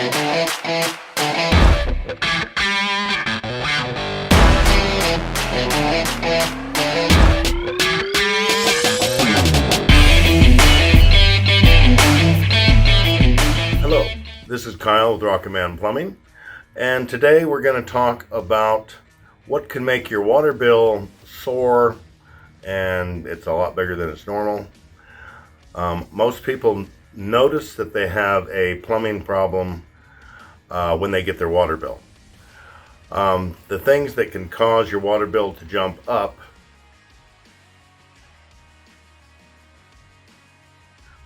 Hello, this is Kyle with Rocket Man Plumbing, and today we're going to talk about what can make your water bill soar, and it's a lot bigger than it's normal. Most people notice that they have a plumbing problem when they get their water bill. The things that can cause your water bill to jump up: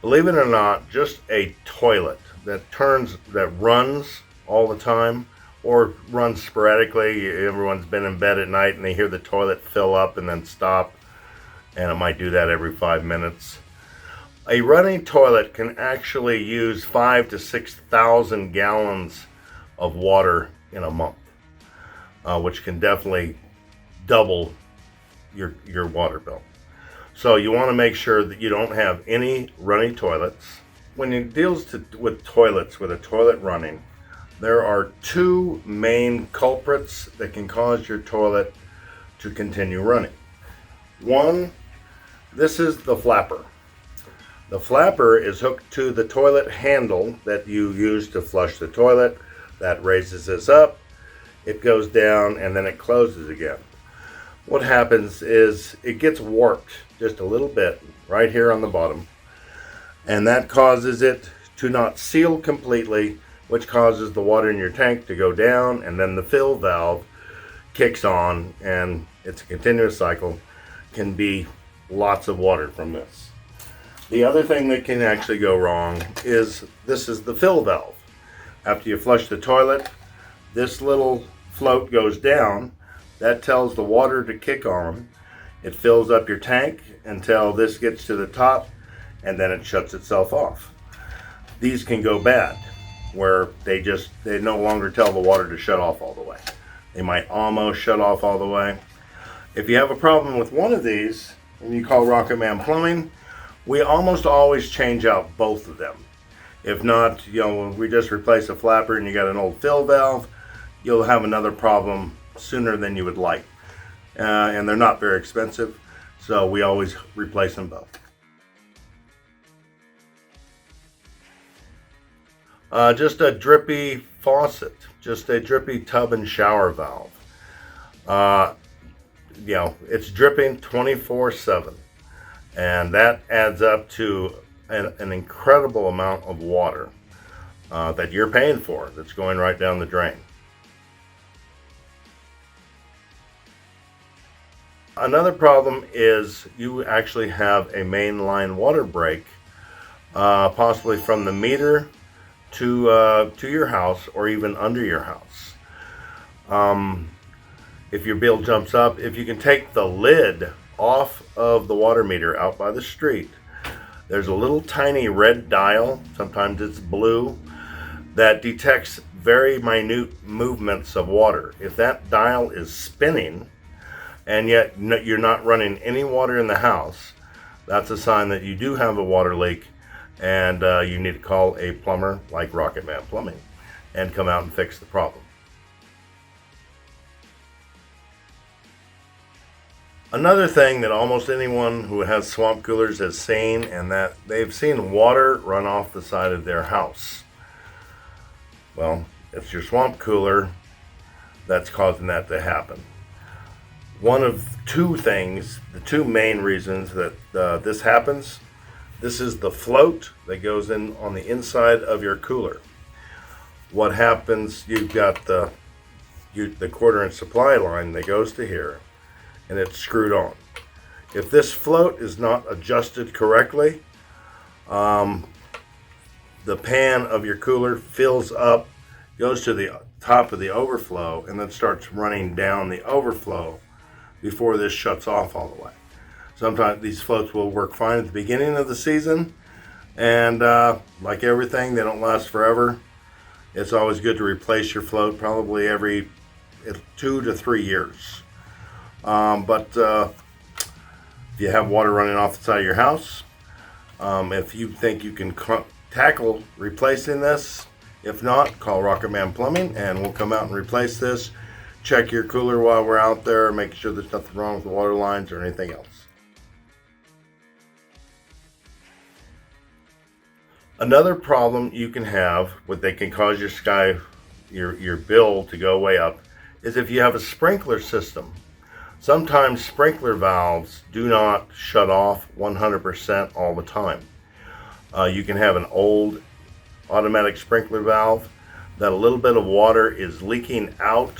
believe it or not, just a toilet that runs all the time or runs sporadically. Everyone's been in bed at night and they hear the toilet fill up and then stop, and it might do that every 5 minutes. A running toilet can actually use 5,000 to 6,000 gallons of water in a month, which can definitely double your water bill. So you want to make sure that you don't have any running toilets. When it deals with toilets, with a toilet running, there are two main culprits that can cause your toilet to continue running. One, this is the flapper. The flapper is hooked to the toilet handle that you use to flush the toilet. That raises this up, it goes down, and then it closes again. What happens is it gets warped just a little bit right here on the bottom, and that causes it to not seal completely, which causes the water in your tank to go down, and then the fill valve kicks on, and it's a continuous cycle. Can be lots of water from this. The other thing that can actually go wrong is this is the fill valve. After you flush the toilet, this little float goes down. That tells the water to kick on. It fills up your tank until this gets to the top, and then it shuts itself off. These can go bad, where they no longer tell the water to shut off all the way. They might almost shut off all the way. If you have a problem with one of these and you call Rocket Man Plumbing, we almost always change out both of them. If not, we just replace a flapper and you got an old fill valve, you'll have another problem sooner than you would like. And they're not very expensive, so we always replace them both. Just a drippy faucet, just a drippy tub and shower valve. It's dripping 24/7, and that adds up to an incredible amount of water that you're paying for, that's going right down the drain. Another problem is you actually have a mainline water break, possibly from the meter to your house, or even under your house. If your bill jumps up, if you can take the lid off of the water meter out by the street, there's a little tiny red dial, sometimes it's blue, that detects very minute movements of water. If that dial is spinning and yet you're not running any water in the house, that's a sign that you do have a water leak, and you need to call a plumber like Rocket Man Plumbing and come out and fix the problem. Another thing that almost anyone who has swamp coolers has seen, and that they've seen water run off the side of their house. Well, it's your swamp cooler that's causing that to happen. One of two things, the two main reasons that this happens, this is the float that goes in on the inside of your cooler. What happens, you've got the 1/4 inch supply line that goes to here, and it's screwed on. If this float is not adjusted correctly, the pan of your cooler fills up, goes to the top of the overflow, and then starts running down the overflow before this shuts off all the way. Sometimes these floats will work fine at the beginning of the season, and like everything, they don't last forever. It's always good to replace your float probably every 2 to 3 years. But if you have water running off the side of your house, if you think you can tackle replacing this If not, call Rocket Man Plumbing and we'll come out and replace this. Check your cooler while we're out there, make sure there's nothing wrong with the water lines or anything else. Another problem you can have, what they can cause your bill to go way up, is if you have a sprinkler system. Sometimes sprinkler valves do not shut off 100% all the time. You can have an old automatic sprinkler valve that a little bit of water is leaking out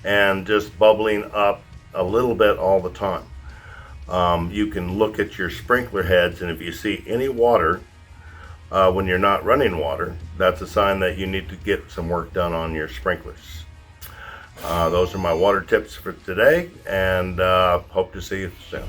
and just bubbling up a little bit all the time. You can look at your sprinkler heads, and if you see any water when you're not running water, that's a sign that you need to get some work done on your sprinklers. Those are my water tips for today, and hope to see you soon.